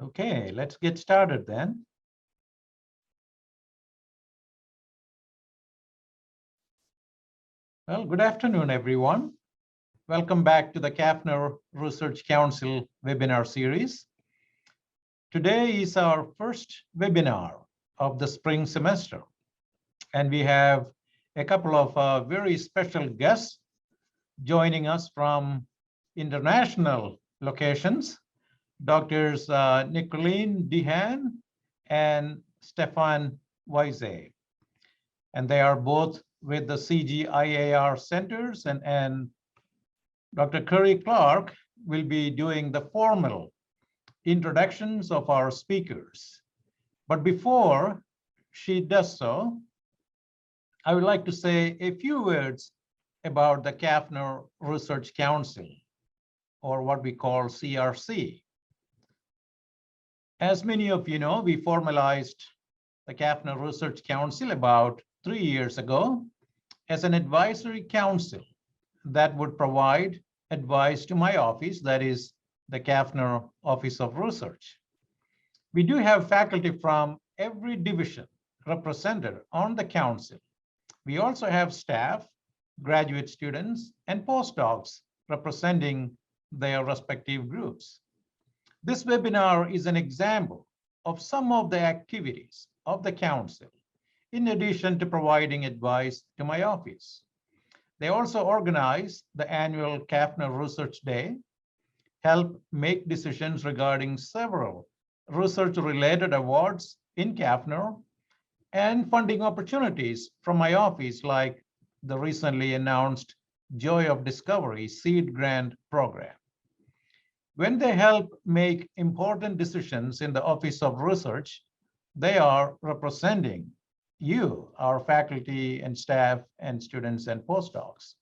Okay, let's get started then. Well, good afternoon, everyone. Welcome back to the CAFNR Research Council webinar series. Today is our first webinar of the spring semester, and we have a couple of very special guests joining us from international locations, Doctors Nicoline de Haan and Stefan Weise. And they are both with the CGIAR centers, and Dr. Curry Clark will be doing the formal introductions of our speakers. But before she does so, I would like to say a few words about the CAFNR Research Council, or what we call CRC. As many of you know, we formalized the CAFNR Research Council about 3 years ago as an advisory council that would provide advice to my office, that is the CAFNR Office of Research. We do have faculty from every division represented on the council. We also have staff, graduate students, and postdocs representing their respective groups. This webinar is an example of some of the activities of the council, in addition to providing advice to my office. They also organize the annual CAFNR Research Day, help make decisions regarding several research-related awards in CAFNR, and funding opportunities from my office, like the recently announced Joy of Discovery Seed Grant Program. When they help make important decisions in the Office of Research, they are representing you, our faculty and staff and students and postdocs.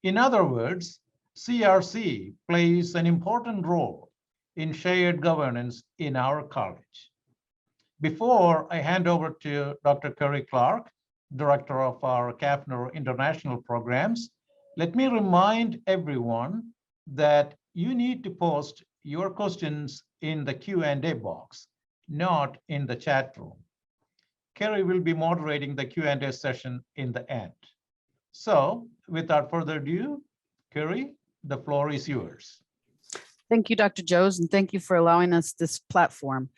In other words, CRC plays an important role in shared governance in our college. Before I hand over to Dr. Curry Clark, Director of our CAFNR International Programs, let me remind everyone that you need to post your questions in the Q&A box, not in the chat room. Kerry will be moderating the Q&A session in the end. So without further ado, Kerry, the floor is yours. Thank you, Dr. Joes, and thank you for allowing us this platform.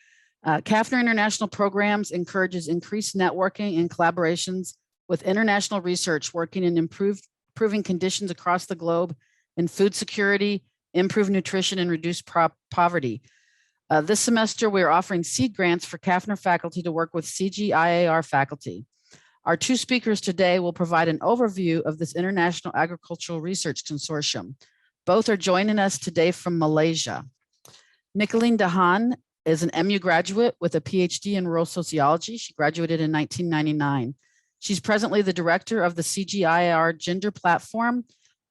CAFNR International Programs encourages increased networking and collaborations with international research working in improving conditions across the globe in food security, improved nutrition, and reduced poverty. This semester, we are offering seed grants for CAFNR faculty to work with CGIAR faculty. Our two speakers today will provide an overview of this International Agricultural Research Consortium. Both are joining us today from Malaysia. Nicoline de Haan is an MU graduate with a PhD in rural sociology. She graduated in 1999. She's presently the director of the CGIAR Gender Platform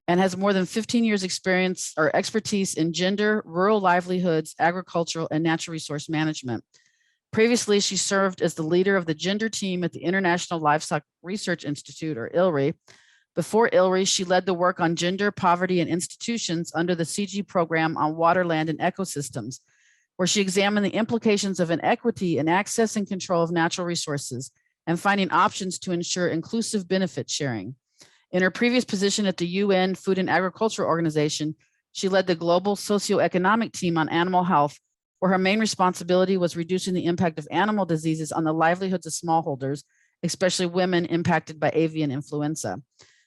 and has more than 15 years experience or expertise in gender, rural livelihoods, agricultural, and natural resource management. Previously, she served as the leader of the gender team at the International Livestock Research Institute, or ILRI. Before ILRI, she led the work on gender, poverty, and institutions under the CG program on water, land, and ecosystems, where she examined the implications of inequity in access and control of natural resources and finding options to ensure inclusive benefit sharing. In her previous position at the UN Food and Agriculture Organization, she led the global socioeconomic team on animal health, where her main responsibility was reducing the impact of animal diseases on the livelihoods of smallholders, especially women impacted by avian influenza.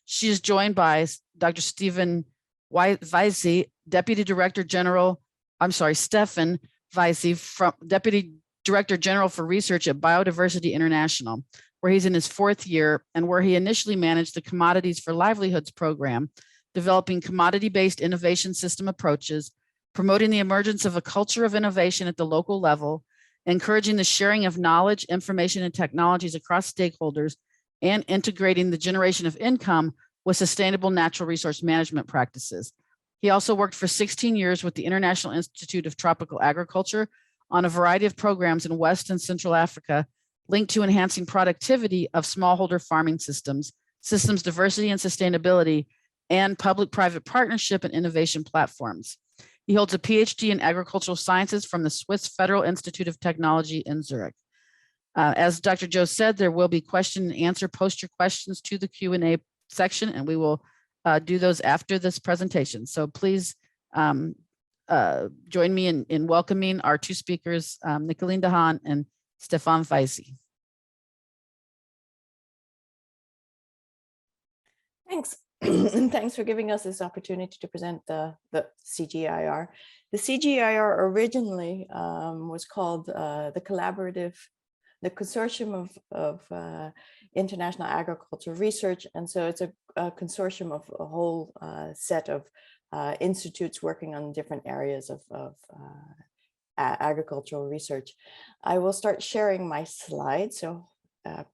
She is joined by Dr. Stefan Weise, Deputy Director General, Stefan Weise, Deputy Director General for Research at Biodiversity International, where he's in his 4th year and where he initially managed the Commodities for Livelihoods program, developing commodity-based innovation system approaches, promoting the emergence of a culture of innovation at the local level, encouraging the sharing of knowledge, information, and technologies across stakeholders, and integrating the generation of income with sustainable natural resource management practices. He also worked for 16 years with the International Institute of Tropical Agriculture on a variety of programs in West and Central Africa linked to enhancing productivity of smallholder farming systems, systems diversity and sustainability, and public-private partnership and innovation platforms. He holds a PhD in agricultural sciences from the Swiss Federal Institute of Technology in Zurich. As Dr. Joe said, there will be question and answer. Post your questions to the Q&A section, and we will do those after this presentation. So please join me in welcoming our two speakers, Nicoline de Haan and Stefan Feisi. Thanks. And thanks for giving us this opportunity to present the CGIAR. The CGIAR originally was called the Consortium of International Agricultural Research. And so it's a consortium of a whole set of institutes working on different areas of agricultural research. I will start sharing my slides, so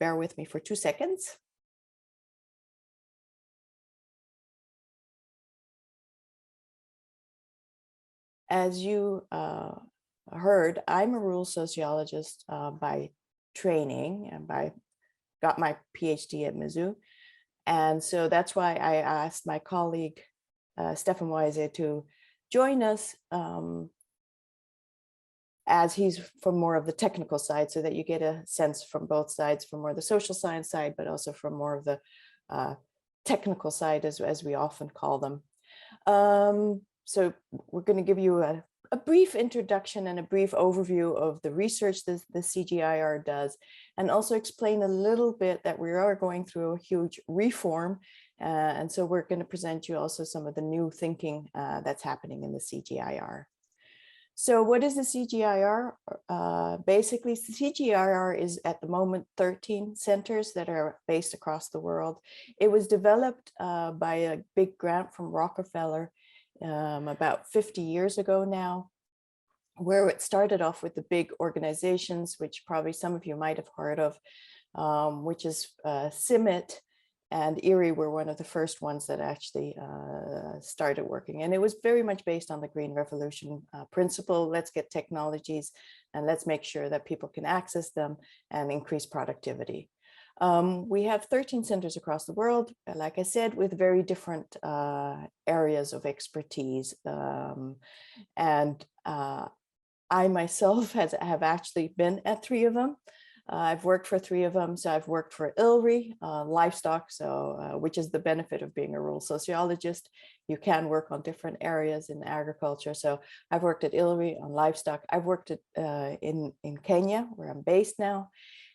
bear with me for 2 seconds. As you heard, I'm a rural sociologist by training, and got my PhD at Mizzou. And so that's why I asked my colleague, Stefan Feisi, to join us as he's from more of the technical side, so that you get a sense from both sides, from more the social science side, but also from more of the technical side, as we often call them. So we're going to give you a brief introduction and a brief overview of the research that the CGIAR does, and also explain a little bit that we are going through a huge reform. And so we're going to present you also some of the new thinking that's happening in the CGIAR. So what is the CGIAR? Basically, the CGIAR is at the moment 13 centers that are based across the world. It was developed by a big grant from Rockefeller about 50 years ago now, where it started off with the big organizations, which probably some of you might have heard of, which is CIMMYT and IRRI were one of the first ones that actually started working. And it was very much based on the Green Revolution principle. Let's get technologies and let's make sure that people can access them and increase productivity. We have 13 centers across the world, like I said, with very different areas of expertise. And I myself have actually been at 3 of them. I've worked for 3 of them. So I've worked for ILRI, livestock, which is the benefit of being a rural sociologist. You can work on different areas in agriculture. So I've worked at ILRI on livestock. I've worked at, in Kenya, where I'm based now.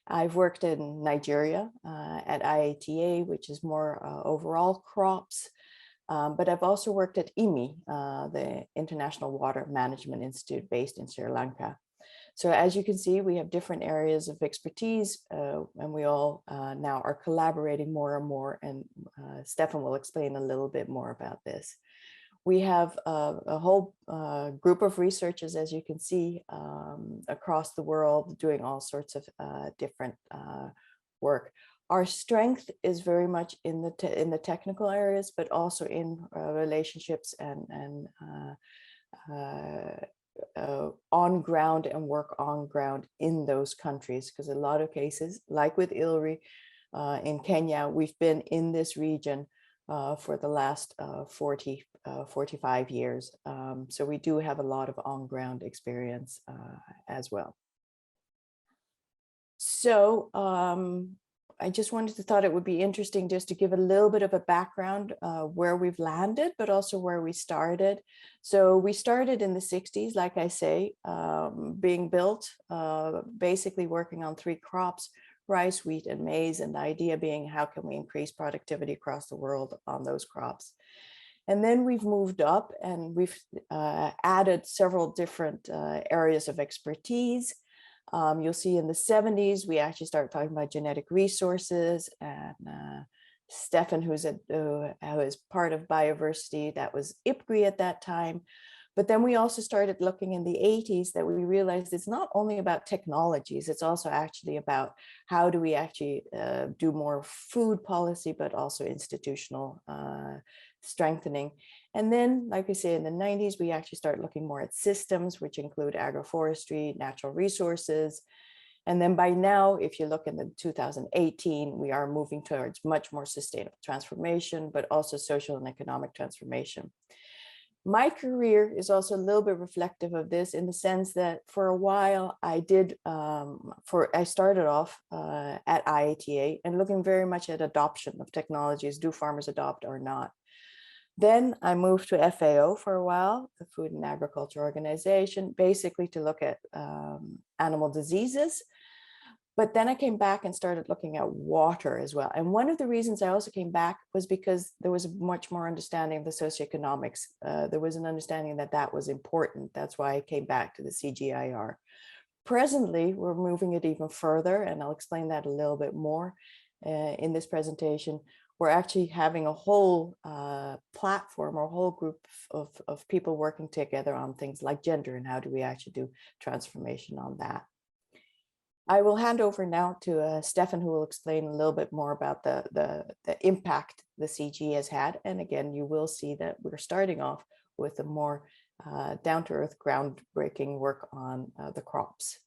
I've worked in Nigeria at IATA, which is more overall crops. But I've also worked at IMI, the International Water Management Institute based in Sri Lanka. So as you can see, we have different areas of expertise, and we all now are collaborating more and more. And Stefan will explain a little bit more about this. We have a whole group of researchers, as you can see, across the world doing all sorts of different work. Our strength is very much in the technical areas, but also in relationships and on ground and work on ground in those countries. Because a lot of cases, like with ILRI in Kenya, we've been in this region for the last 45 years. So we do have a lot of on-ground experience as well. So I just thought it would be interesting just to give a little bit of a background where we've landed, but also where we started. So we started in the 60s, like I say, being built, basically working on 3 crops: rice, wheat, and maize. And the idea being, how can we increase productivity across the world on those crops? And then we've moved up and we've added several different areas of expertise. You'll see in the 70s, we actually started talking about genetic resources, and Stefan, who is part of biodiversity, that was IPGRI at that time. But then we also started looking in the 80s that we realized it's not only about technologies, it's also actually about how do we actually do more food policy, but also institutional strengthening. And then, like I say, in the 90s, we actually started looking more at systems, which include agroforestry, natural resources. And then by now, if you look in the 2018, we are moving towards much more sustainable transformation, but also social and economic transformation. My career is also a little bit reflective of this, in the sense that for a while I did, I started off at IATA and looking very much at adoption of technologies. Do farmers adopt or not? Then I moved to FAO for a while, the Food and Agriculture Organization, basically to look at animal diseases. But then I came back and started looking at water as well. And one of the reasons I also came back was because there was much more understanding of the socioeconomics. There was an understanding that that was important. That's why I came back to the CGIAR. Presently, we're moving it even further, and I'll explain that a little bit more in this presentation. We're actually having a whole platform or a whole group of people working together on things like gender and how do we actually do transformation on that. I will hand over now to Stefan, who will explain a little bit more about the impact the CG has had. And again, you will see that we're starting off with a more down-to-earth, groundbreaking work on the crops.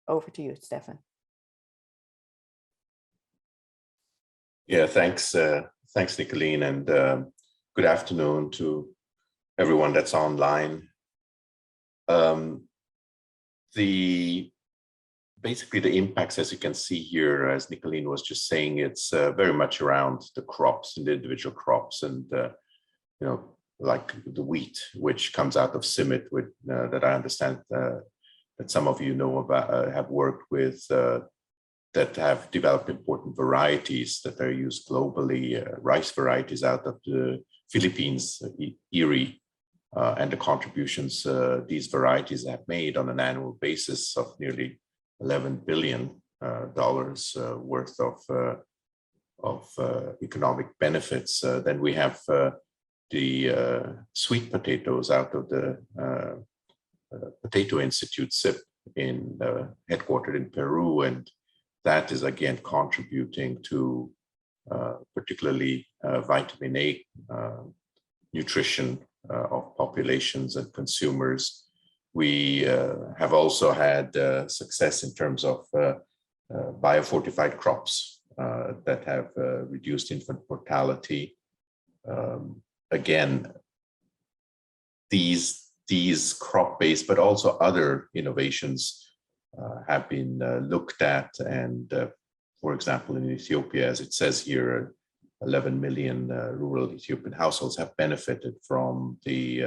Over to you, Stefan. Yeah, thanks, Nicoline, and good afternoon to everyone that's online. Basically, the impacts, as you can see here, as Nicoline was just saying, it's very much around the crops and the individual crops, and like the wheat, which comes out of CIMMYT, with that I understand that some of you know about, have worked with, that have developed important varieties that are used globally, rice varieties out of the Philippines, Erie, and the contributions these varieties have made on an annual basis of nearly $11 billion worth of economic benefits. Then we have the sweet potatoes out of the Potato Institute, SIP, headquartered in Peru, and that is again contributing to particularly vitamin A nutrition of populations and consumers. We have also had success in terms of biofortified crops that have reduced infant mortality. Again, these crop-based, but also other innovations have been looked at, and for example, in Ethiopia, as it says here, 11 million rural Ethiopian households have benefited from the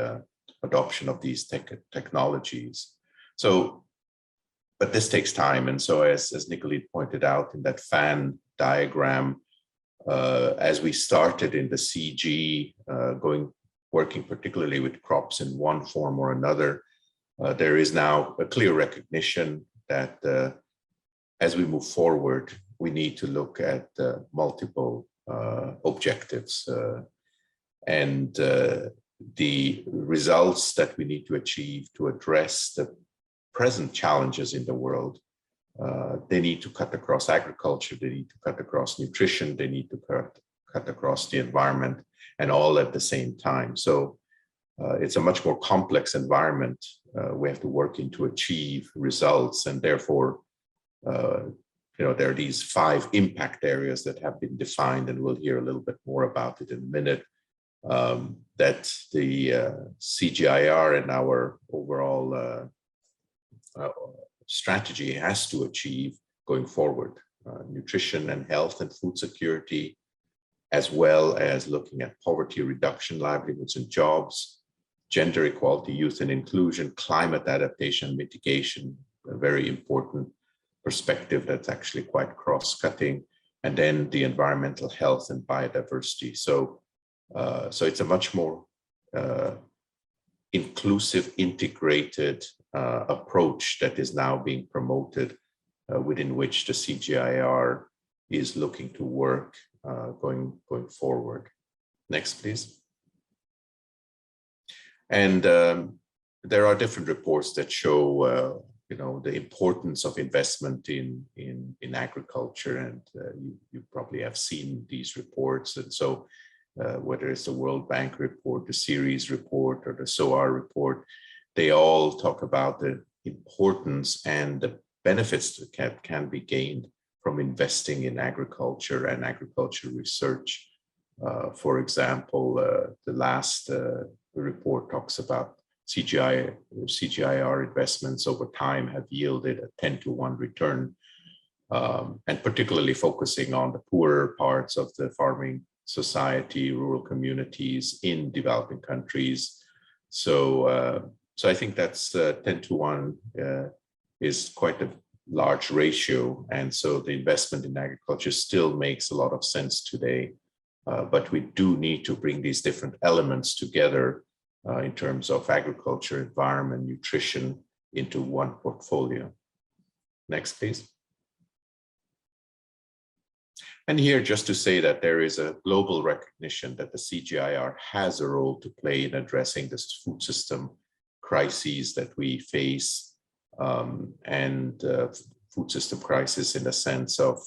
adoption of these technologies. So, but this takes time, and so as Nicoline pointed out in that fan diagram, as we started in the CG, working particularly with crops in one form or another, there is now a clear recognition that as we move forward, we need to look at multiple objectives and the results that we need to achieve to address the present challenges in the world. They need to cut across agriculture, they need to cut across nutrition, they need to cut across the environment, and all at the same time. So it's a much more complex environment we have to work in to achieve results, and therefore there are these 5 impact areas that have been defined, and we'll hear a little bit more about it in a minute, that the CGIAR and our overall strategy has to achieve going forward. Nutrition and health and food security, as well as looking at poverty reduction, livelihoods and jobs, gender equality, youth and inclusion, climate adaptation, mitigation, a very important perspective that's actually quite cross-cutting, and then the environmental health and biodiversity. So it's a much more inclusive, integrated approach that is now being promoted, within which the CGIAR is looking to work going forward. Next, please. And there are different reports that show the importance of investment in agriculture, and you probably have seen these reports. And so whether it's the World Bank report, the Ceres report, or the SOAR report, they all talk about the importance and the benefits that can be gained from investing in agriculture and agriculture research. For example, the last the report talks about CGIAR investments over time have yielded a 10-to-1 return, and particularly focusing on the poorer parts of the farming society, rural communities in developing countries. So I think that's 10-to-1 is quite a large ratio. And so the investment in agriculture still makes a lot of sense today. But we do need to bring these different elements together in terms of agriculture, environment, nutrition into one portfolio. Next, please. And here, just to say that there is a global recognition that the CGIAR has a role to play in addressing this food system crises that we face, and food system crisis in the sense of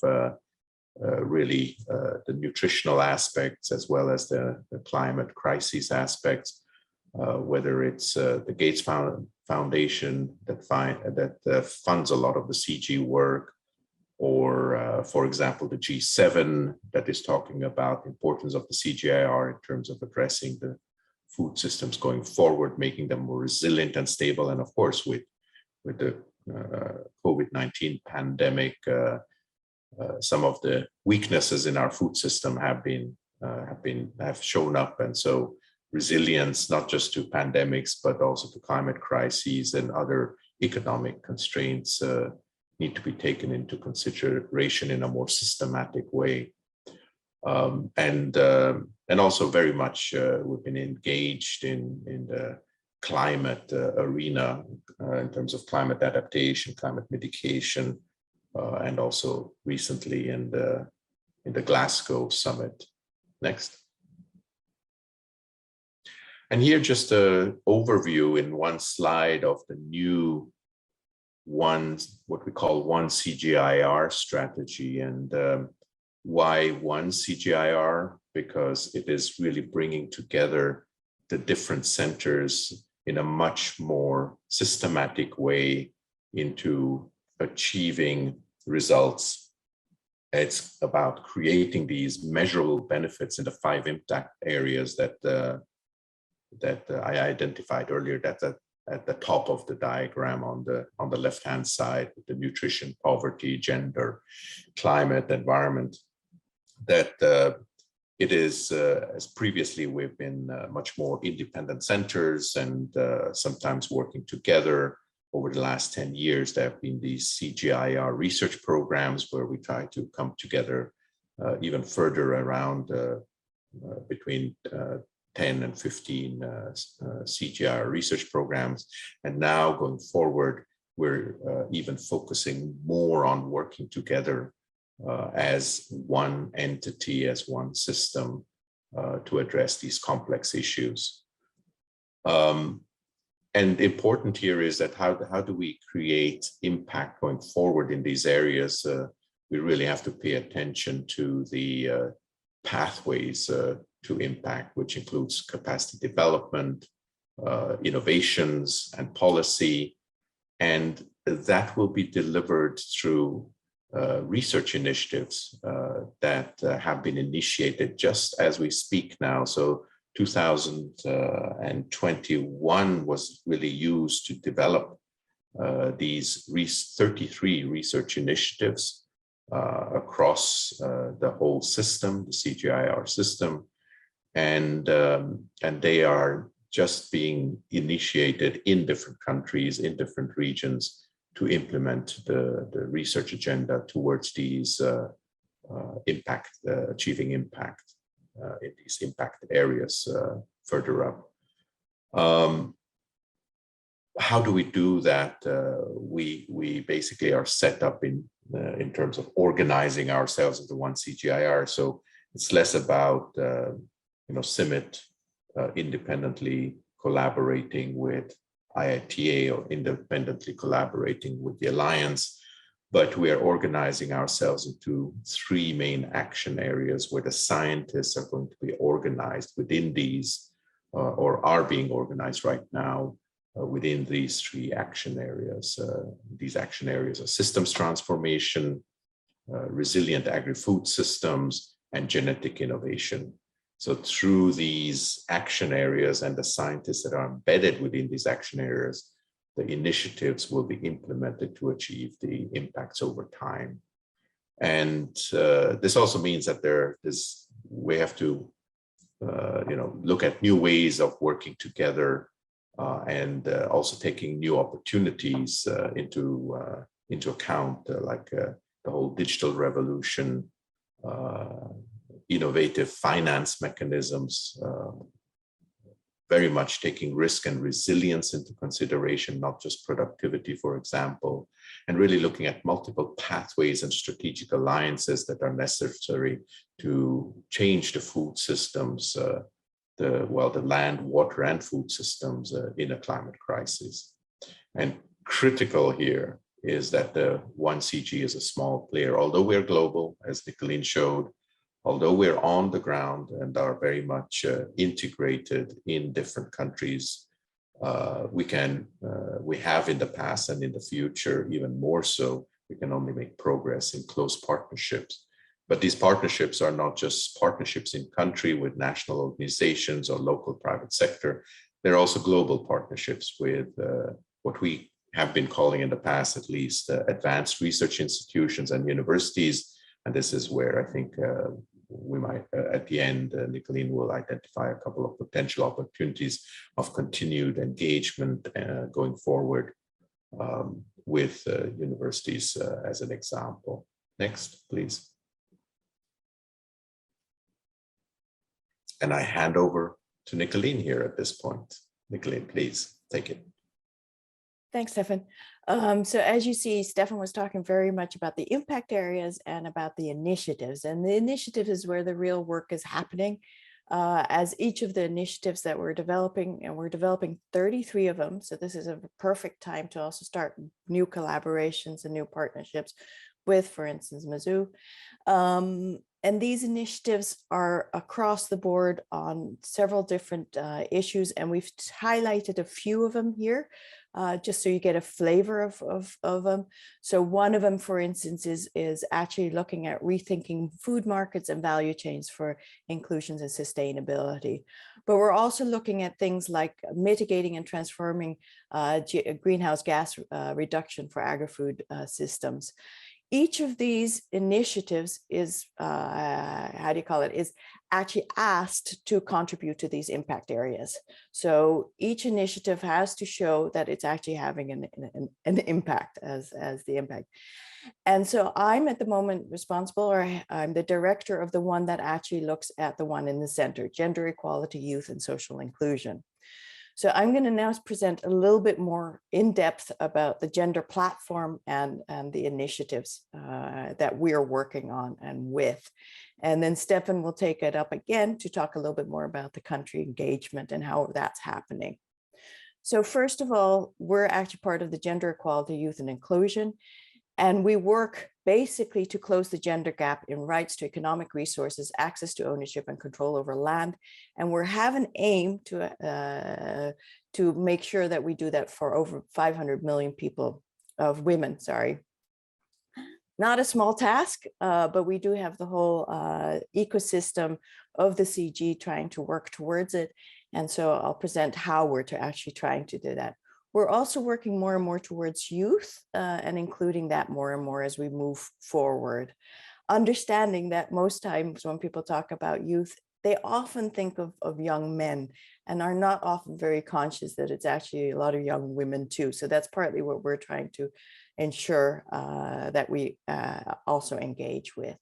really the nutritional aspects as well as the climate crisis aspects, whether it's the Gates Foundation that funds a lot of the CG work, or for example, the G7 that is talking about the importance of the CGIAR in terms of addressing the food systems going forward, making them more resilient and stable. And of course, with the COVID-19 pandemic, some of the weaknesses in our food system have shown up. And so resilience, not just to pandemics, but also to climate crises and other economic constraints need to be taken into consideration in a more systematic way. And also very much we've been engaged in the climate arena in terms of climate adaptation, climate mitigation, and also recently in the Glasgow summit. Next. And here just an overview in one slide of the new what we call one CGIAR strategy. And why one CGIAR? Because it is really bringing together the different centers in a much more systematic way into achieving results. It's about creating these measurable benefits in the 5 impact areas that I identified earlier, that at the top of the diagram on the left-hand side, with the nutrition, poverty, gender, climate, environment, that it is, as previously we've been much more independent centers and sometimes working together. Over the last 10 years, there have been these CGIAR research programs where we try to come together even further around between 10 and 15 CGIAR research programs. And now going forward, we're even focusing more on working together as one entity, as one system to address these complex issues. And important here is that how do we create impact going forward in these areas? We really have to pay attention to the pathways to impact, which includes capacity development, innovations, and policy. And that will be delivered through research initiatives that have been initiated just as we speak now. So 2021 was really used to develop these 33 research initiatives across the whole system, the CGIAR system, and they are just being initiated in different countries, in different regions, to implement the research agenda towards these achieving impact in these impact areas further up. How do we do that? We basically are set up in terms of organizing ourselves as the one CGIAR. So it's less about CIMMYT independently collaborating with IITA or independently collaborating with the Alliance, but we are organizing ourselves into 3 main action areas where the scientists are going to be organized within these, or are being organized right now within these 3 action areas. These action areas are systems transformation, resilient agri-food systems, and genetic innovation. So through these action areas and the scientists that are embedded within these action areas, the initiatives will be implemented to achieve the impacts over time. And this also means that we have to look at new ways of working together and also taking new opportunities into account, like the whole digital revolution, innovative finance mechanisms, very much taking risk and resilience into consideration, not just productivity, for example, and really looking at multiple pathways and strategic alliances that are necessary to change the food systems, the land, water, and food systems in a climate crisis. And critical here is that the 1CG is a small player, although we're global, as Nicoline showed, although we're on the ground and are very much integrated in different countries. We have in the past and in the future, even more so, we can only make progress in close partnerships. But these partnerships are not just partnerships in country with national organizations or local private sector. They're also global partnerships with what we have been calling in the past, at least, advanced research institutions and universities. And this is where I think we might, at the end, Nicoline will identify a couple of potential opportunities of continued engagement going forward with universities as an example. Next, please. And I hand over to Nicoline here at this point. Nicoline, please take it. Thanks, Stefan. So as you see, Stefan was talking very much about the impact areas and about the initiatives. And the initiative is where the real work is happening. As each of the initiatives that we're developing, and we're developing 33 of them. So this is a perfect time to also start new collaborations and new partnerships with, for instance, Mizzou. And these initiatives are across the board on several different issues. And we've highlighted a few of them here, just so you get a flavor of them. So one of them, for instance, is actually looking at rethinking food markets and value chains for inclusions and sustainability. But we're also looking at things like mitigating and transforming greenhouse gas reduction for agri-food systems. Each of these initiatives is, is actually asked to contribute to these impact areas. So each initiative has to show that it's actually having an impact as the impact. And so I'm at the moment responsible, or I'm the director of the one that actually looks at the one in the center, gender equality, youth, and social inclusion. So I'm going to now present a little bit more in depth about the gender platform and the initiatives that we're working on and with. And then Stefan will take it up again to talk a little bit more about the country engagement and how that's happening. So first of all, we're actually part of the Gender Equality, Youth and Inclusion. And we work basically to close the gender gap in rights to economic resources, access to ownership and control over land. And we have an aim to make sure that we do that for over 500 million people, of women, sorry. Not a small task, but we do have the whole ecosystem of the CG trying to work towards it. And so I'll present how we're actually trying to do that. We're also working more and more towards youth and including that more and more as we move forward. Understanding that most times when people talk about youth, they often think of young men and are not often very conscious that it's actually a lot of young women too. So that's partly what we're trying to ensure that we also engage with.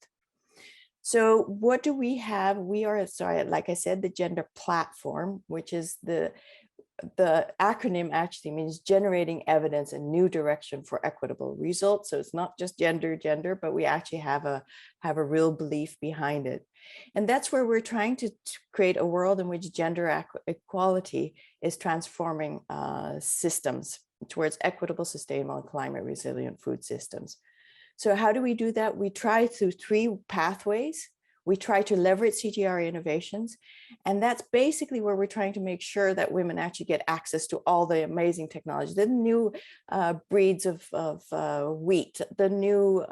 So what do we have? We are, like I said, the gender platform, which is the acronym actually means generating evidence and new direction for equitable results. So it's not just gender, but we actually have a real belief behind it. And that's where we're trying to create a world in which gender equality is transforming systems towards equitable, sustainable, and climate resilient food systems. So how do we do that? We try through 3 pathways. We try to leverage CGIAR innovations, and that's basically where we're trying to make sure that women actually get access to all the amazing technology, the new breeds of wheat, the new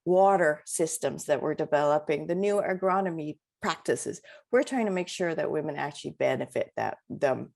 water systems that we're developing, the new agronomy practices. We're trying to make sure that women actually benefit them.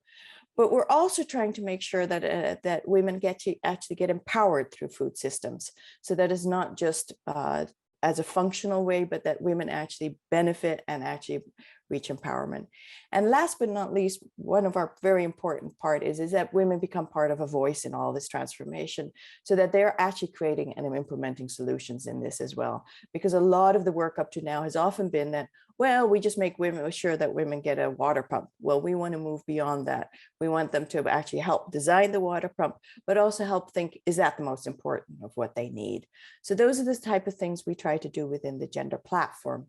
But we're also trying to make sure that that women actually get empowered through food systems. So that is not just as a functional way, but that women actually benefit and actually reach empowerment. And last but not least, one of our very important part is that women become part of a voice in all this transformation, so that they're actually creating and implementing solutions in this as well. Because a lot of the work up to now has often been that, well, we just make women sure that women get a water pump. Well, we want to move beyond that. We want them to actually help design the water pump, but also help think, is that the most important of what they need? So those are the type of things we try to do within the gender platform.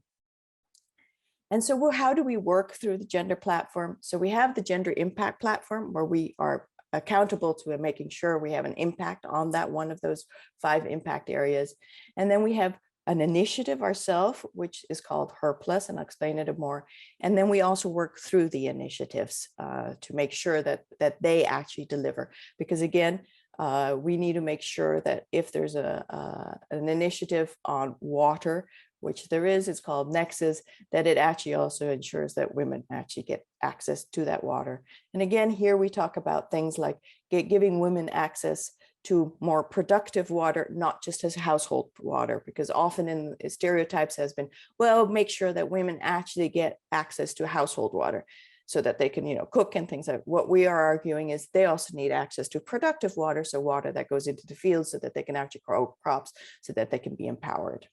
And so how do we work through the gender platform? So we have the gender impact platform, where we are accountable to making sure we have an impact on that one of those 5 impact areas. And then we have an initiative ourselves, which is called Her Plus, and I'll explain it more. And then we also work through the initiatives to make sure that they actually deliver. Because again, we need to make sure that if there's an initiative on water, which there is, it's called Nexus, that it actually also ensures that women actually get access to that water. And again, here we talk about things like giving women access to more productive water, not just as household water, because often in stereotypes has been, well, make sure that women actually get access to household water so that they can, cook and things like. What we are arguing is they also need access to productive water, so water that goes into the field so that they can actually grow crops, so that they can be empowered.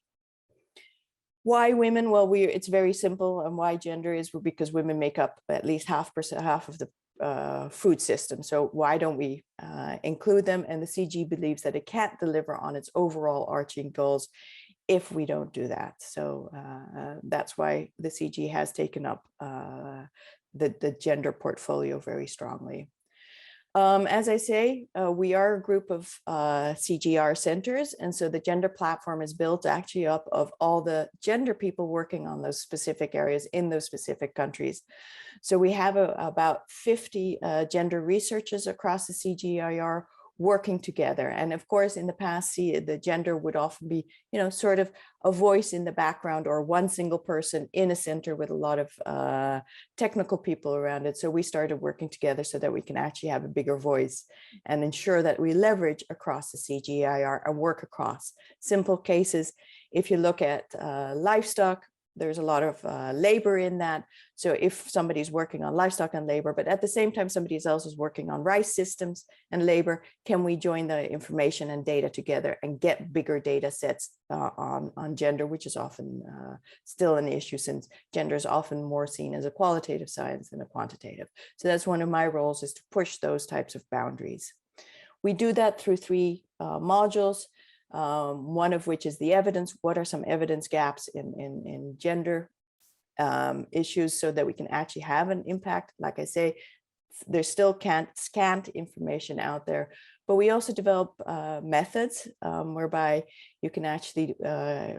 Why women? Well, it's very simple. And why gender is because women make up at least half of the food system. So why don't we include them? And the CG believes that it can't deliver on its overall arching goals if we don't do that. So that's why the CG has taken up the gender portfolio very strongly. As I say, we are a group of CGIAR centers, and so the gender platform is built actually up of all the gender people working on those specific areas in those specific countries. So we have about 50 gender researchers across the CGIAR working together. And of course, in the past, the gender would often be, sort of a voice in the background, or one single person in a center with a lot of technical people around it. So we started working together so that we can actually have a bigger voice and ensure that we leverage across the CGIAR and work across simple cases. If you look at livestock, there's a lot of labor in that. So if somebody's working on livestock and labor, but at the same time, somebody else is working on rice systems and labor, can we join the information and data together and get bigger data sets on gender, which is often still an issue, since gender is often more seen as a qualitative science than a quantitative. So that's one of my roles, is to push those types of boundaries. We do that through 3 modules. One of which is the evidence. What are some evidence gaps in gender issues, so that we can actually have an impact? Like I say, there's still scant information out there, but we also develop methods whereby you can actually,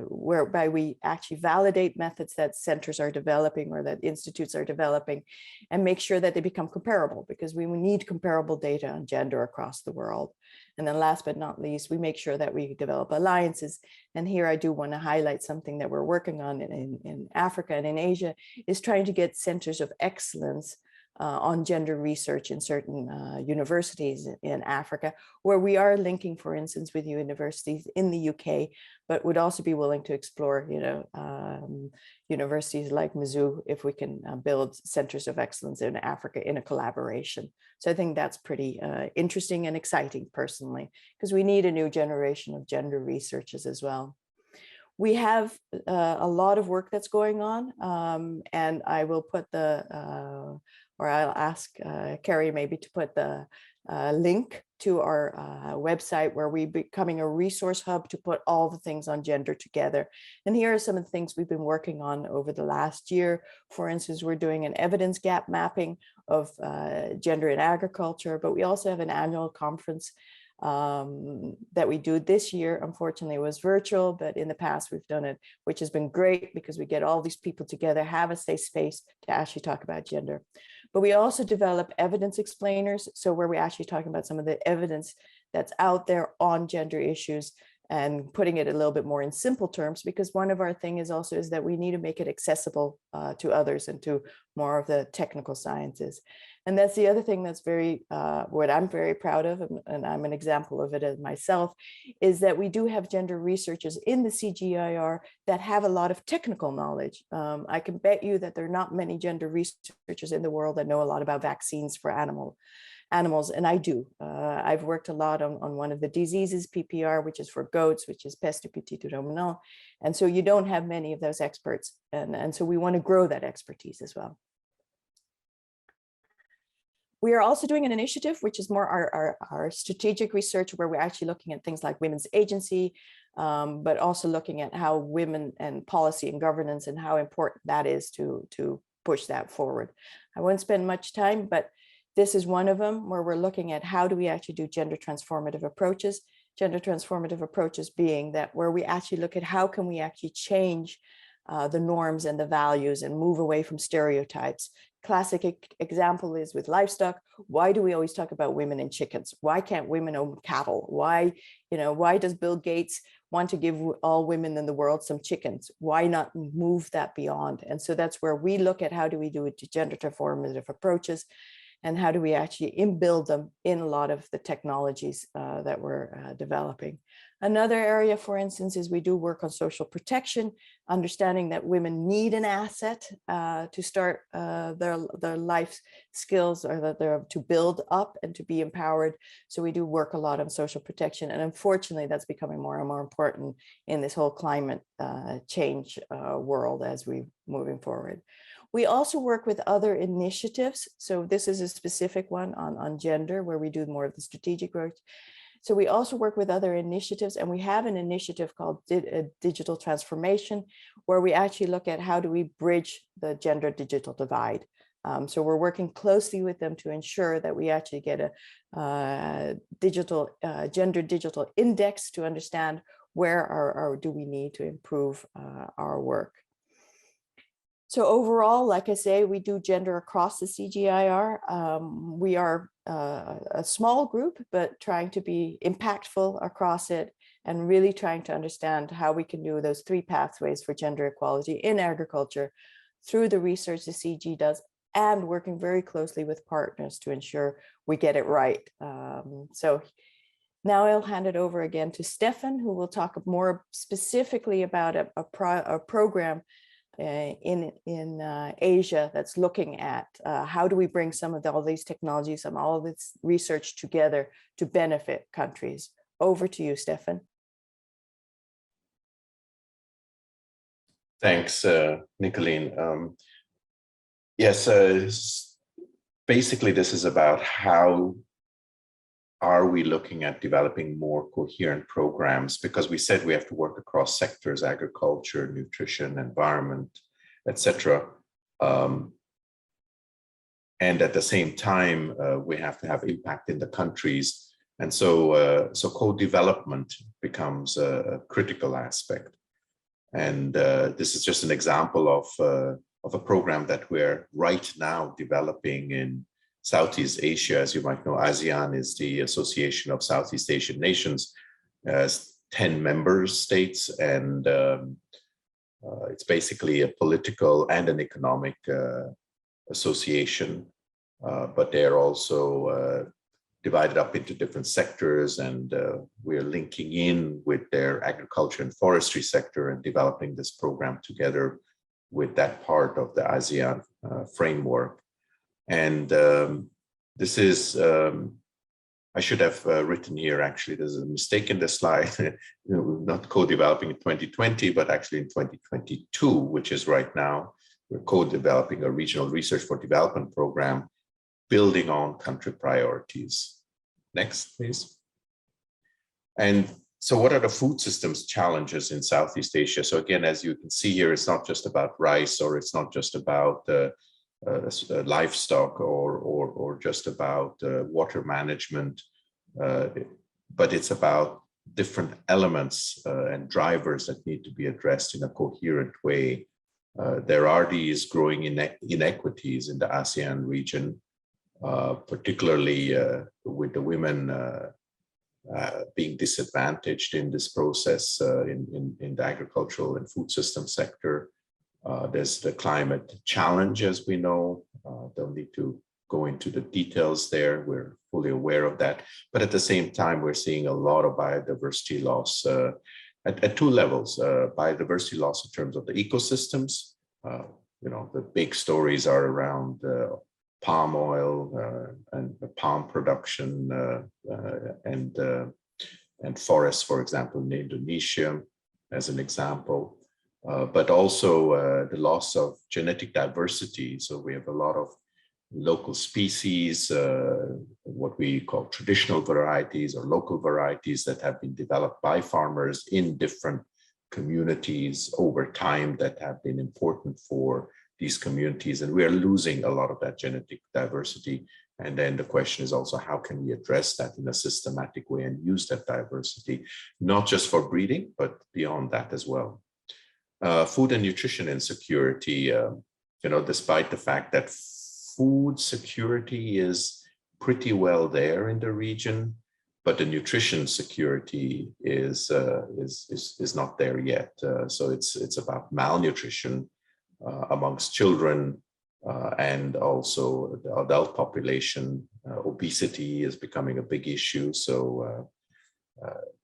whereby we actually validate methods that centers are developing or that institutes are developing, and make sure that they become comparable, because we need comparable data on gender across the world. And then last but not least, we make sure that we develop alliances. And here I do want to highlight something that we're working on in Africa and in Asia, is trying to get centers of excellence on gender research in certain universities in Africa, where we are linking, for instance, with universities in the UK, but would also be willing to explore, universities like Mizzou, if we can build centers of excellence in Africa in a collaboration. So I think that's pretty interesting and exciting personally, because we need a new generation of gender researchers as well. We have a lot of work that's going on, and I will put or I'll ask Carrie maybe to put the link to our website, where we're becoming a resource hub to put all the things on gender together. And here are some of the things we've been working on over the last year. For instance, we're doing an evidence gap mapping of gender in agriculture, but we also have an annual conference that we do this year. Unfortunately, it was virtual, but in the past we've done it, which has been great, because we get all these people together, have a safe space to actually talk about gender. But we also develop evidence explainers, so where we're actually talking about some of the evidence that's out there on gender issues, and putting it a little bit more in simple terms, because one of our things is that we need to make it accessible to others and to more of the technical sciences. And that's the other thing that's what I'm very proud of, and I'm an example of it as myself, is that we do have gender researchers in the CGIAR that have a lot of technical knowledge. I can bet you that there are not many gender researchers in the world that know a lot about vaccines for animals, and I do. I've worked a lot on one of the diseases, PPR, which is for goats, which is peste du petit ruminant. And so you don't have many of those experts. And so we want to grow that expertise as well. We are also doing an initiative, which is more our strategic research, where we're actually looking at things like women's agency, but also looking at how women and policy and governance and how important that is to push that forward. I won't spend much time, but this is one of them where we're looking at how do we actually do gender transformative approaches. Gender transformative approaches being that where we actually look at how can we actually change the norms and the values and move away from stereotypes. Classic example is with livestock. Why do we always talk about women and chickens? Why can't women own cattle? Why does Bill Gates want to give all women in the world some chickens? Why not move that beyond? And so that's where we look at how do we do it to gender transformative approaches, and how do we actually inbuild them in a lot of the technologies that we're developing. Another area, for instance, is we do work on social protection, understanding that women need an asset to start their life skills, or that they're to build up and to be empowered. So we do work a lot on social protection. And unfortunately, that's becoming more and more important in this whole climate change world as we're moving forward. We also work with other initiatives. So this is a specific one on gender, where we do more of the strategic work. So we also work with other initiatives, and we have an initiative called Digital Transformation, where we actually look at how do we bridge the gender digital divide. So we're working closely with them to ensure that we actually get a gender digital index to understand where do we need to improve our work. So overall, like I say, we do gender across the CGIAR. We are a small group, but trying to be impactful across it, and really trying to understand how we can do those 3 pathways for gender equality in agriculture through the research the CG does, and working very closely with partners to ensure we get it right. So now I'll hand it over again to Stefan, who will talk more specifically about a program in Asia that's looking at how do we bring some of all these technologies, all of this research together to benefit countries. Over to you, Stefan. Thanks, Nicoline. Yes, basically this is about how are we looking at developing more coherent programs, because we said we have to work across sectors, agriculture, nutrition, environment, etc. And at the same time, we have to have impact in the countries. And so co-development becomes a critical aspect. And this is just an example of a program that we're right now developing in Southeast Asia. As you might know, ASEAN is the Association of Southeast Asian Nations, has 10 member states, and it's basically a political and an economic association, but they're also divided up into different sectors, and we're linking in with their agriculture and forestry sector and developing this program together with that part of the ASEAN framework. And this is, I should have written here, actually, there's a mistake in the slide, not co-developing in 2020, but actually in 2022, which is right now. We're co-developing a regional research for development program, building on country priorities. Next, please. And so what are the food systems challenges in Southeast Asia? So again, as you can see here, it's not just about rice, or it's not just about livestock or just about water management, but it's about different elements and drivers that need to be addressed in a coherent way. There are these growing inequities in the ASEAN region, particularly with the women being disadvantaged in this process in the agricultural and food system sector. There's the climate challenge, as we know. Don't need to go into the details there. We're fully aware of that. But at the same time, we're seeing a lot of biodiversity loss at two levels. Biodiversity loss in terms of the ecosystems. The big stories are around palm oil and palm production and forests, for example, in Indonesia, as an example. But also the loss of genetic diversity. So we have a lot of local species, what we call traditional varieties or local varieties that have been developed by farmers in different communities over time that have been important for these communities. And we are losing a lot of that genetic diversity. And then the question is also, how can we address that in a systematic way and use that diversity, not just for breeding, but beyond that as well. Food and nutrition insecurity, despite the fact that food security is pretty well there in the region, but the nutrition security is not there yet. So it's about malnutrition amongst children and also the adult population. Obesity is becoming a big issue. So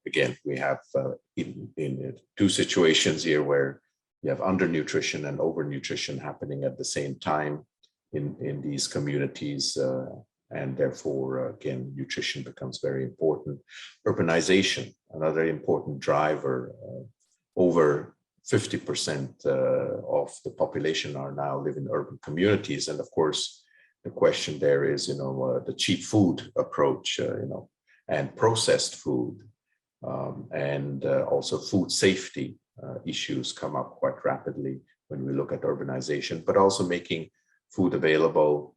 again, we have in two situations here where you have undernutrition and overnutrition happening at the same time in these communities. And therefore, again, nutrition becomes very important. Urbanization, another important driver. Over 50% of the population are now live in urban communities. And of course, the question there is, the cheap food approach, and processed food. And also food safety issues come up quite rapidly when we look at urbanization, but also making food available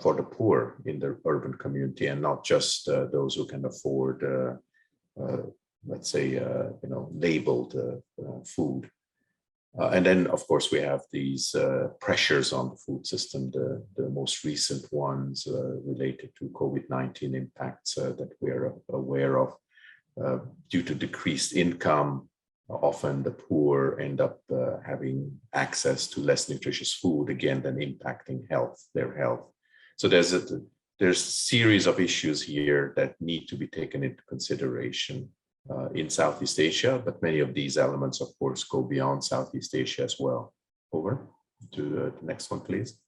for the poor in the urban community and not just those who can afford, let's say, labeled food. And then, of course, we have these pressures on the food system, the most recent ones related to COVID-19 impacts that we are aware of. Due to decreased income, often the poor end up having access to less nutritious food, again, then impacting their health. So there's a series of issues here that need to be taken into consideration in Southeast Asia, but many of these elements, of course, go beyond Southeast Asia as well. Over to the next one, please.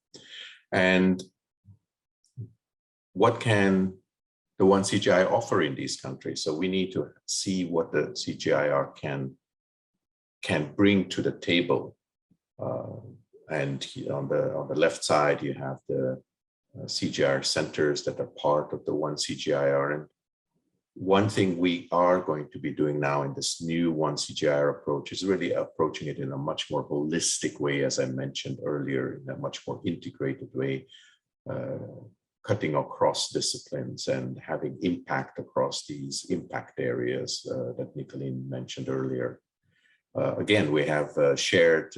And what can the One CGI offer in these countries? So we need to see what the CGIAR can bring to the table. And on the left side, you have the CGIAR centers that are part of the One CGIAR. And one thing we are going to be doing now in this new One CGIAR approach is really approaching it in a much more holistic way, as I mentioned earlier, in a much more integrated way, cutting across disciplines and having impact across these impact areas that Nicoline mentioned earlier. Again, we have shared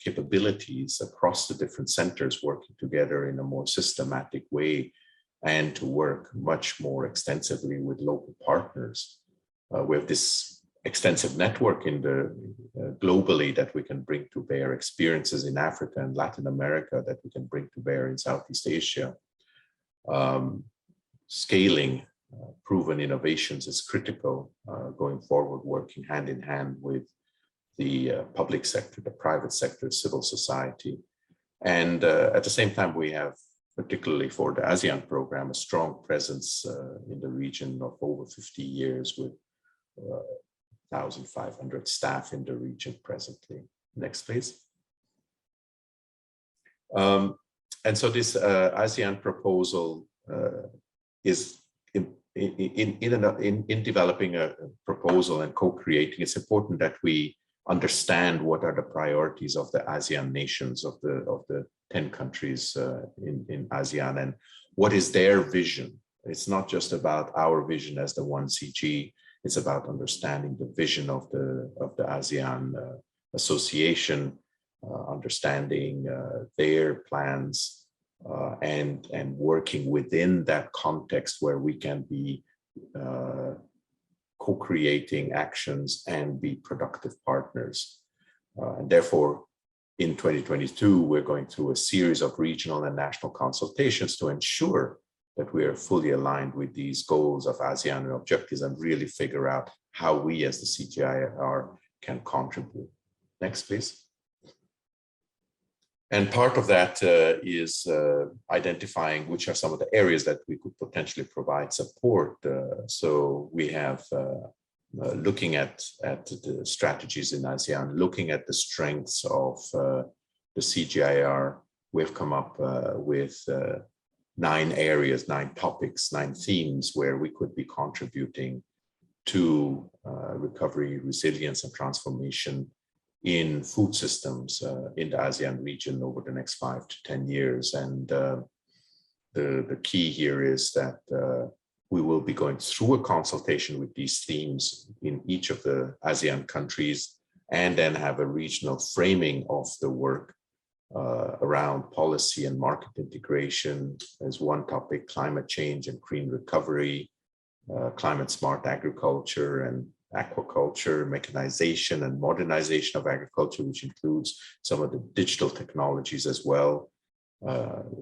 capabilities across the different centers working together in a more systematic way and to work much more extensively with local partners. We have this extensive network in globally that we can bring to bear, experiences in Africa and Latin America that we can bring to bear in Southeast Asia. Scaling proven innovations is critical going forward, working hand in hand with the public sector, the private sector, civil society. And at the same time, we have, particularly for the ASEAN program, a strong presence in the region of over 50 years with 1,500 staff in the region presently. Next, please. And so this ASEAN proposal is in developing a proposal and co-creating. It's important that we understand what are the priorities of the ASEAN nations, of the 10 countries in ASEAN, and what is their vision. It's not just about our vision as the One CG. It's about understanding the vision of the ASEAN association, understanding their plans, and working within that context where we can be co-creating actions and be productive partners. And therefore, in 2022, we're going through a series of regional and national consultations to ensure that we are fully aligned with these goals of ASEAN and objectives and really figure out how we as the CGIAR can contribute. Next, please. And part of that is identifying which are some of the areas that we could potentially provide support. So we have looking at the strategies in ASEAN, looking at the strengths of the CGIAR. We've come up with 9 areas, 9 topics, 9 themes where we could be contributing to recovery, resilience, and transformation in food systems in the ASEAN region over the next 5 to 10 years. And the key here is that we will be going through a consultation with these themes in each of the ASEAN countries, and then have a regional framing of the work around policy and market integration as one topic, climate change and green recovery, climate smart agriculture and aquaculture, mechanization and modernization of agriculture, which includes some of the digital technologies as well,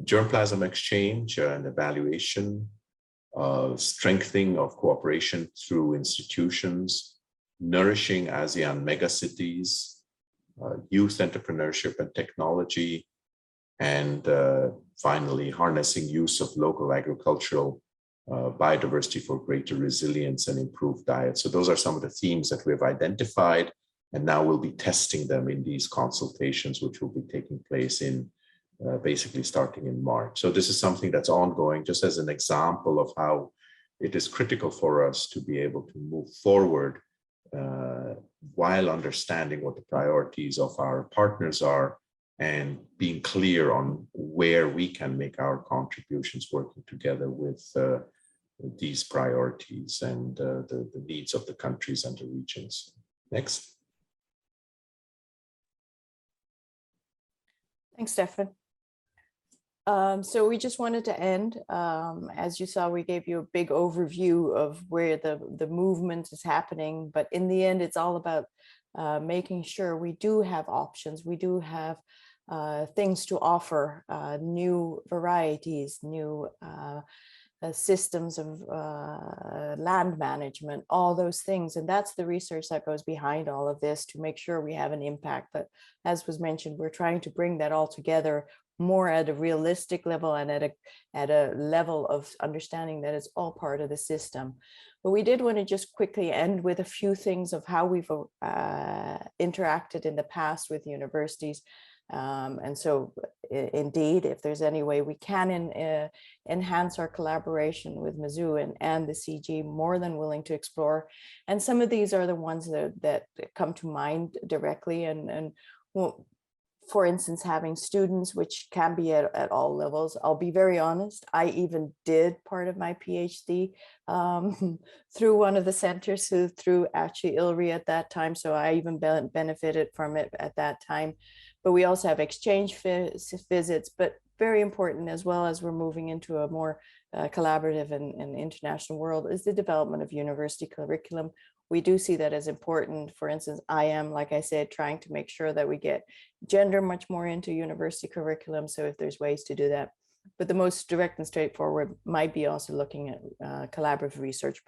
germplasm exchange and evaluation, strengthening of cooperation through institutions, nourishing ASEAN megacities, youth entrepreneurship and technology, and finally, harnessing use of local agricultural biodiversity for greater resilience and improved diet. So those are some of the themes that we have identified, and now we'll be testing them in these consultations, which will be taking place in basically starting in March. So this is something that's ongoing, just as an example of how it is critical for us to be able to move forward while understanding what the priorities of our partners are and being clear on where we can make our contributions working together with these priorities and the needs of the countries and the regions. Next. Thanks, Stefan. So we just wanted to end. As you saw, we gave you a big overview of where the movement is happening, but in the end, it's all about making sure we do have options. We do have things to offer, new varieties, new systems of land management, all those things. And that's the research that goes behind all of this to make sure we have an impact. But as was mentioned, we're trying to bring that all together more at a realistic level and at a level of understanding that it's all part of the system. But we did want to just quickly end with a few things of how we've interacted in the past with universities. And so indeed, if there's any way we can enhance our collaboration with Mizzou and the CG, more than willing to explore. And some of these are the ones that come to mind directly. And well, for instance, having students, which can be at all levels. I'll be very honest, I even did part of my PhD through one of the centers, through actually ILRI at that time. So I even benefited from it at that time. But we also have exchange visits, but very important as well as we're moving into a more collaborative and international world is the development of university curriculum. We do see that as important. For instance, I am, like I said, trying to make sure that we get gender much more into university curriculum. So if there's ways to do that. But the most direct and straightforward might be also looking at collaborative research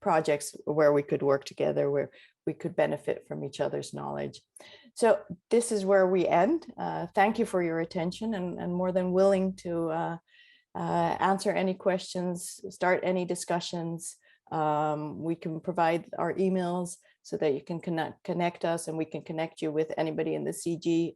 projects where we could work together, where we could benefit from each other's knowledge. So this is where we end. Thank you for your attention, and more than willing to answer any questions, start any discussions. We can provide our emails so that you can connect us, and we can connect you with anybody in the CG.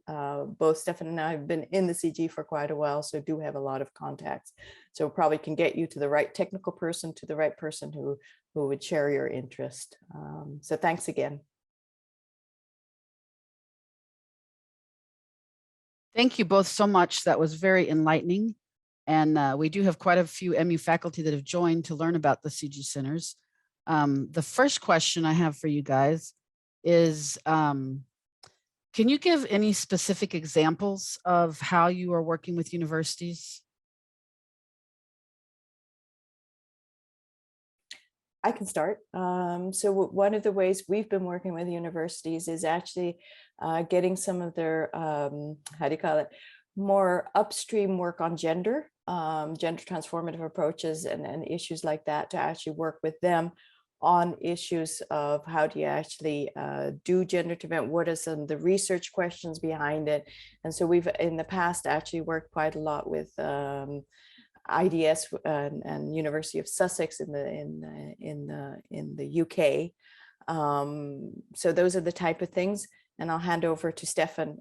Both Stefan and I have been in the CG for quite a while, so do have a lot of contacts. So probably can get you to the right technical person, to the right person who would share your interest. So thanks again. Thank you both so much. That was very enlightening. And we do have quite a few MU faculty that have joined to learn about the CG centers. The first question I have for you guys is, can you give any specific examples of how you are working with universities? I can start. So one of the ways we've been working with universities is actually getting some of their, how do you call it, more upstream work on gender, gender transformative approaches and issues like that, to actually work with them on issues of how do you actually do gender development, what are some of the research questions behind it. And so we've in the past actually worked quite a lot with IDS and University of Sussex in the UK. So those are the type of things, and I'll hand over to Stefan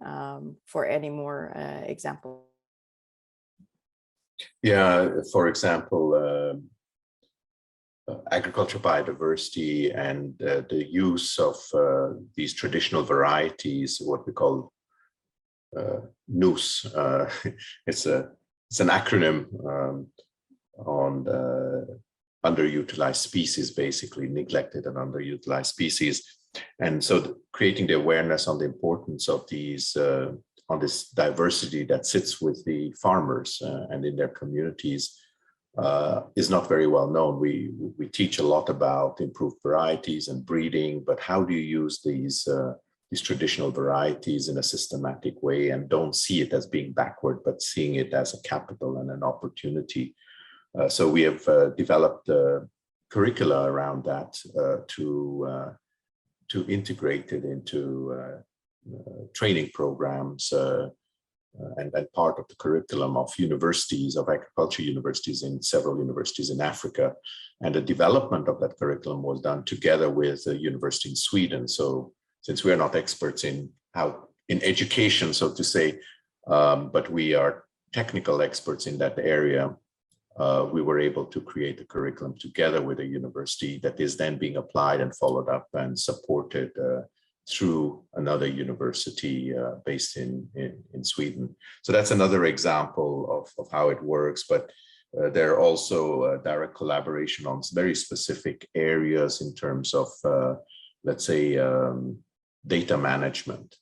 for any more examples. Yeah, for example, agriculture biodiversity and the use of these traditional varieties, what we call NUS. It's an acronym on underutilized species, basically neglected and underutilized species. And so creating the awareness on the importance of these, on this diversity that sits with the farmers and in their communities is not very well known. We teach a lot about improved varieties and breeding, but how do you use these traditional varieties in a systematic way, and don't see it as being backward, but seeing it as a capital and an opportunity. So we have developed curricula around that to integrate it into training programs and part of the curriculum of universities, of agriculture universities in several universities in Africa. And the development of that curriculum was done together with a university in Sweden. So since we are not experts in education, so to say, but we are technical experts in that area, we were able to create a curriculum together with a university that is then being applied and followed up and supported through another university based in Sweden. So that's another example of how it works, but there are also direct collaboration on very specific areas in terms of, let's say, data management,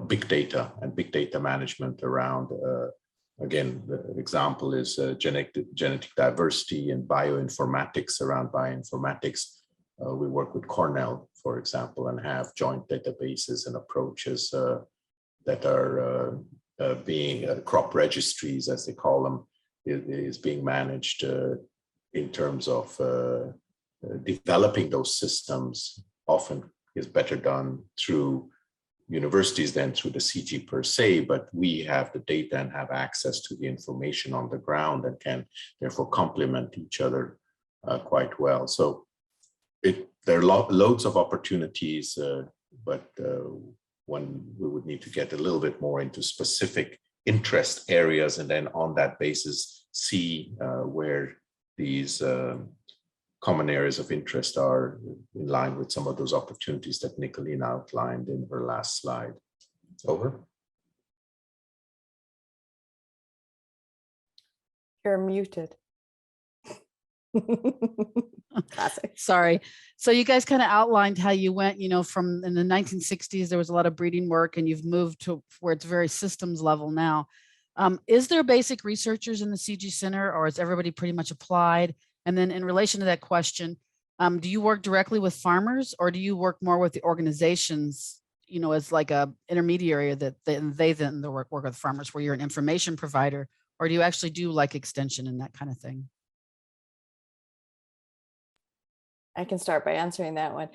big data and big data management around, again, the example is genetic diversity and bioinformatics. Around bioinformatics, we work with Cornell, for example, and have joint databases and approaches that are being crop registries, as they call them, is being managed in terms of developing those systems. Often is better done through universities than through the CG per se, but we have the data and have access to the information on the ground and can therefore complement each other quite well. So there are loads of opportunities, but one we would need to get a little bit more into specific interest areas, and then on that basis see where these common areas of interest are in line with some of those opportunities that Nicoline outlined in her last slide. Over. You're muted. Classic. Sorry. So you guys kind of outlined how you went, from in the 1960s, there was a lot of breeding work, and you've moved to where it's very systems level now. Is there basic researchers in the CG Center, or is everybody pretty much applied? And then in relation to that question, do you work directly with farmers, or do you work more with the organizations, as like a intermediary that they then work with farmers, where you're an information provider, or do you actually do like extension and that kind of thing? I can start by answering that one.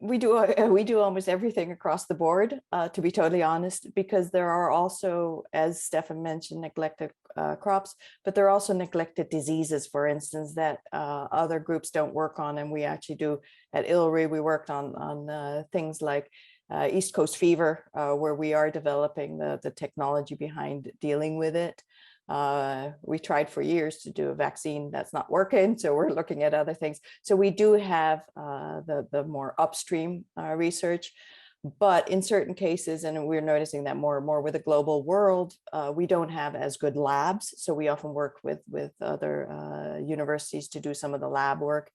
We do almost everything across the board, to be totally honest, because there are also, as Stefan mentioned, neglected crops, but there are also neglected diseases, for instance, that other groups don't work on. And we actually do at ILRI, we worked on things like East Coast fever, where we are developing the technology behind dealing with it. We tried for years to do a vaccine that's not working, so we're looking at other things. So we do have the more upstream research, but in certain cases, and we're noticing that more and more with the global world, we don't have as good labs. So we often work with other universities to do some of the lab work.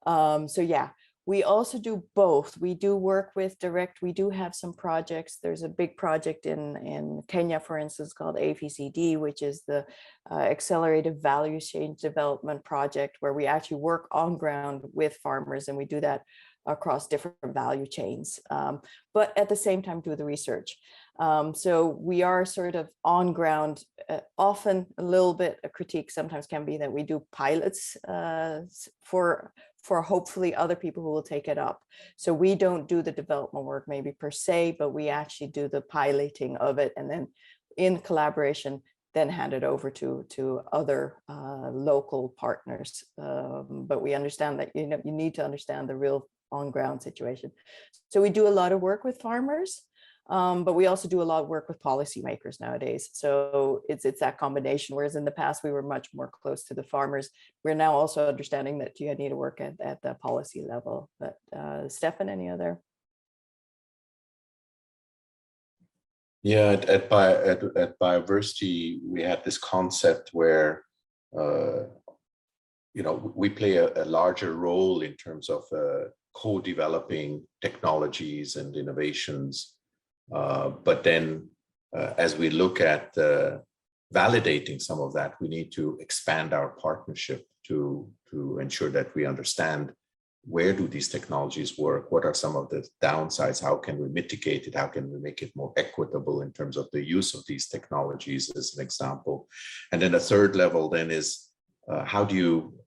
So yeah, We also do both. We do work with direct, we do have some projects. There's a big project in Kenya, for instance, called AVCD, which is the Accelerated Value Chain Development Project, where we actually work on ground with farmers, and we do that across different value chains, but at the same time do the research. So we are sort of on ground. Often a little bit a critique sometimes can be that we do pilots for hopefully other people who will take it up. So we don't do the development work maybe per se, but we actually do the piloting of it, and then in collaboration then hand it over to other local partners. But we understand that you need to understand the real on-ground situation. So we do a lot of work with farmers, but we also do a lot of work with policymakers nowadays. So it's that combination, whereas in the past we were much more close to the farmers. We're now also understanding that you need to work at the policy level. But Stefan, any other? Yeah, at Bioversity, we had this concept where we play a larger role in terms of co-developing technologies and innovations. But then as we look at validating some of that, we need to expand our partnership to ensure that we understand where do these technologies work, what are some of the downsides, how can we mitigate it, how can we make it more equitable in terms of the use of these technologies, as an example. And then the third level then is how do you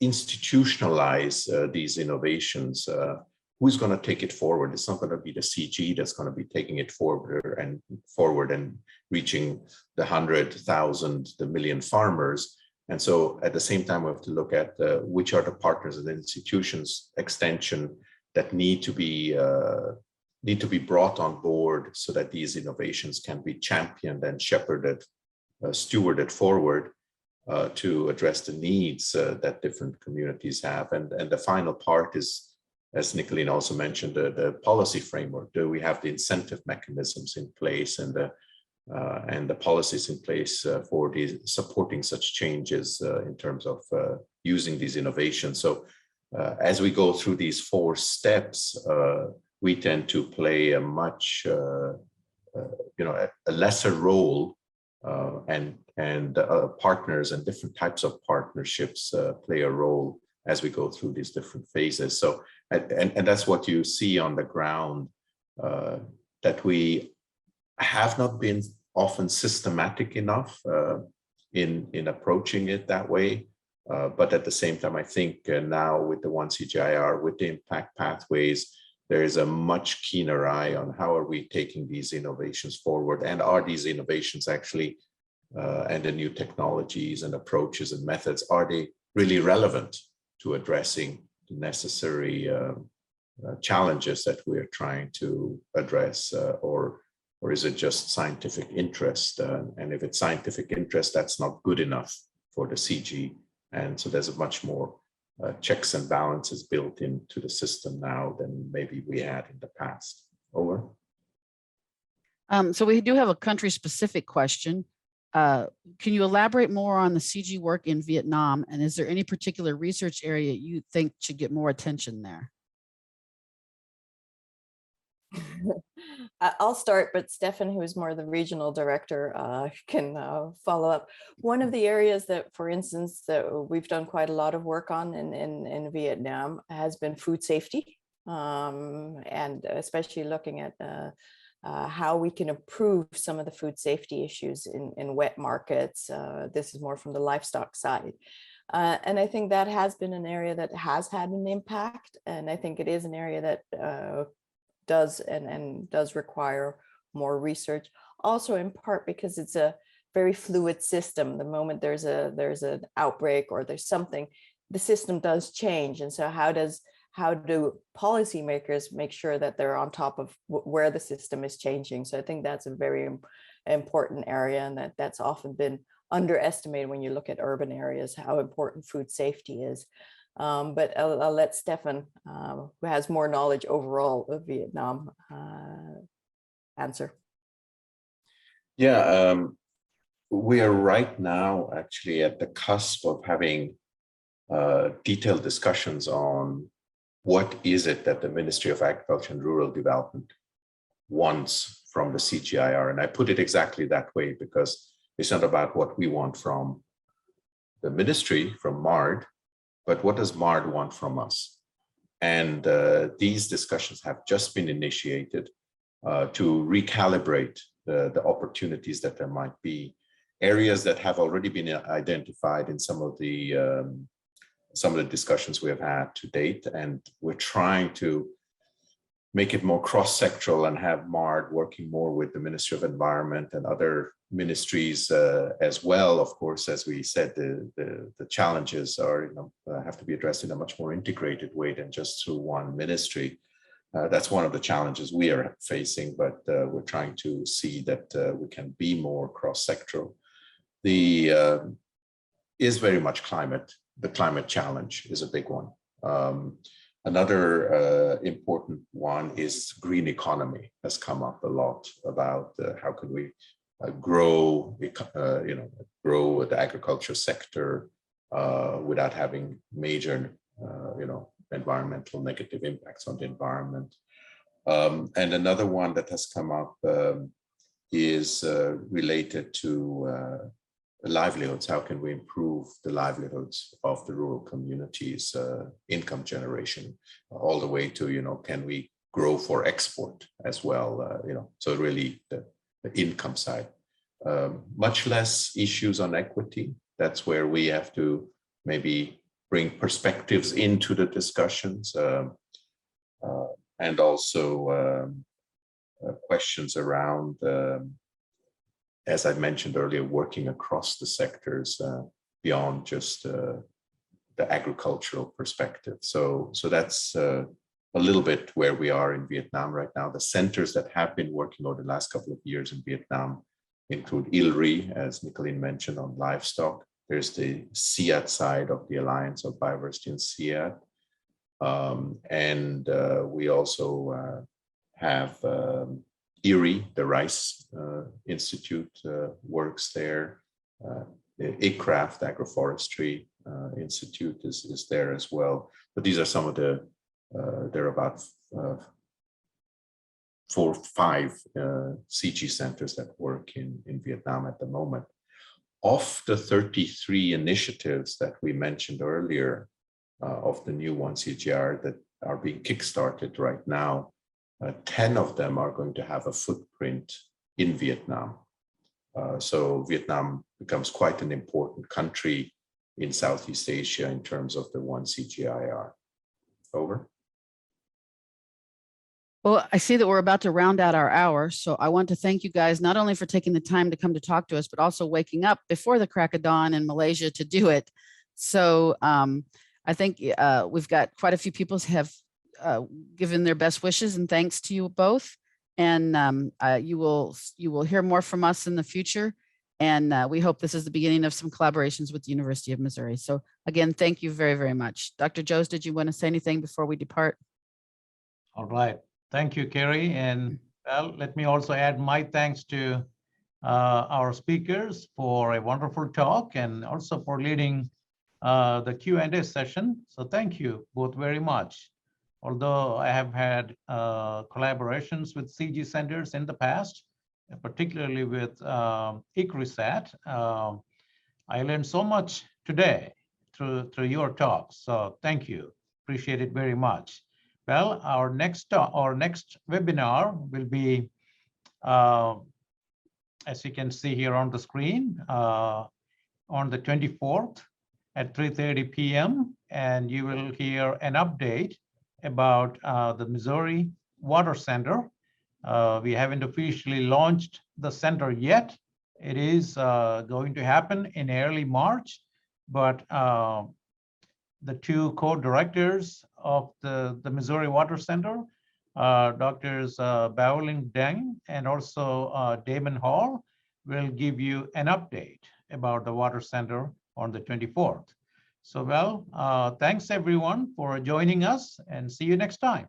institutionalize these innovations? Who's going to take it forward? It's not going to be the CG that's going to be taking it forward and reaching the 100,000, the million farmers. And so at the same time, we have to look at which are the partners and institutions, extension, that need to be brought on board so that these innovations can be championed and shepherded, stewarded forward to address the needs that different communities have. And the final part is, as Nicoline also mentioned, the policy framework. Do we have the incentive mechanisms in place and the policies in place for supporting such changes in terms of using these innovations? So as we go through these 4 steps, we tend to play a much, a lesser role, and partners and different types of partnerships play a role as we go through these different phases. So, and that's what you see on the ground, that we have not been often systematic enough in approaching it that way. But at the same time, I think now with the One CGIAR, with the impact pathways, there is a much keener eye on how are we taking these innovations forward, and are these innovations actually, and the new technologies and approaches and methods, are they really relevant to addressing the necessary challenges that we're trying to address, or is it just scientific interest? And if it's scientific interest, that's not good enough for the CG. And so there's a much more checks and balances built into the system now than maybe we had in the past. Over. So we do have a country-specific question. Can you elaborate more on the CG work in Vietnam? And is there any particular research area you think should get more attention there? I'll start, but Stefan, who is more the regional director, can follow up. One of the areas that, for instance, that we've done quite a lot of work on in Vietnam has been food safety, and especially looking at how we can improve some of the food safety issues in wet markets. This is more from the livestock side. And I think that has been an area that has had an impact. And I think it is an area that does require more research, also in part because it's a very fluid system. The moment there's an outbreak or there's something, the system does change. And so how do policymakers make sure that they're on top of where the system is changing? So I think that's a very important area, and that's often been underestimated when you look at urban areas, how important food safety is. But I'll let Stefan, who has more knowledge overall of Vietnam, answer. Yeah, we are right now actually at the cusp of having detailed discussions on what is it that the Ministry of Agriculture and Rural Development wants from the CGIAR? And I put it exactly that way because it's not about what we want from the ministry, from MARD, but what does MARD want from us? And these discussions have just been initiated to recalibrate the opportunities that there might be, areas that have already been identified in some of the discussions we have had to date. And we're trying to make it more cross-sectoral and have MARD working more with the Ministry of Environment and other ministries as well. Of course, as we said, the challenges are, have to be addressed in a much more integrated way than just through one ministry. That's one of the challenges we are facing, but we're trying to see that we can be more cross-sectoral. Is very much climate. The climate challenge is a big one. Another important one is green economy has come up a lot about how can we grow, grow the agriculture sector without having major, environmental negative impacts on the environment. And another one that has come up is related to livelihoods. How can we improve the livelihoods of the rural communities, income generation, all the way to, can we grow for export as well? So really the income side. Much less issues on equity. That's where we have to maybe bring perspectives into the discussions, and also questions around, as I mentioned earlier, working across the sectors beyond just the agricultural perspective. So that's a little bit where we are in Vietnam right now. The centers that have been working over the last couple of years in Vietnam include ILRI, as Nicoline mentioned, on livestock. There's the CIAT side of the Alliance of Biodiversity and CIAT. And we also have IRI, the Rice Institute works there. ICRAF, the Agroforestry Institute is there as well. But these are some of the, there are about 4 or 5 CG centers that work in Vietnam at the moment. Of the 33 initiatives that we mentioned earlier, of the new one CGIAR that are being kickstarted right now, 10 of them are going to have a footprint in Vietnam. So Vietnam becomes quite an important country in Southeast Asia in terms of the one CGIAR. Over. Well, I see that we're about to round out our hour. So I want to thank you guys, not only for taking the time to come to talk to us, but also waking up before the crack of dawn in Malaysia to do it. So I think we've got quite a few people have given their best wishes and thanks to you both. And you will hear more from us in the future. And we hope this is the beginning of some collaborations with the University of Missouri. So again, thank you very, very much. Dr. Joes, did you want to say anything before we depart? All right. Thank you, Carrie. And well, let me also add my thanks to our speakers for a wonderful talk and also for leading the Q&A session. So thank you both very much. Although I have had collaborations with CG centers in the past, particularly with ICRISAT, I learned so much today through your talks. So thank you. Appreciate it very much. Well, our next webinar will be, as you can see here on the screen, on the 24th at 3:30 p.m. And you will hear an update about the Missouri Water Center. We haven't officially launched the center yet. It is going to happen in early March, but the 2 co-directors of the Missouri Water Center, Drs. Bao-Ling Deng and also Damon Hall, will give you an update about the Water Center on the 24th. So, well, thanks everyone for joining us and see you next time.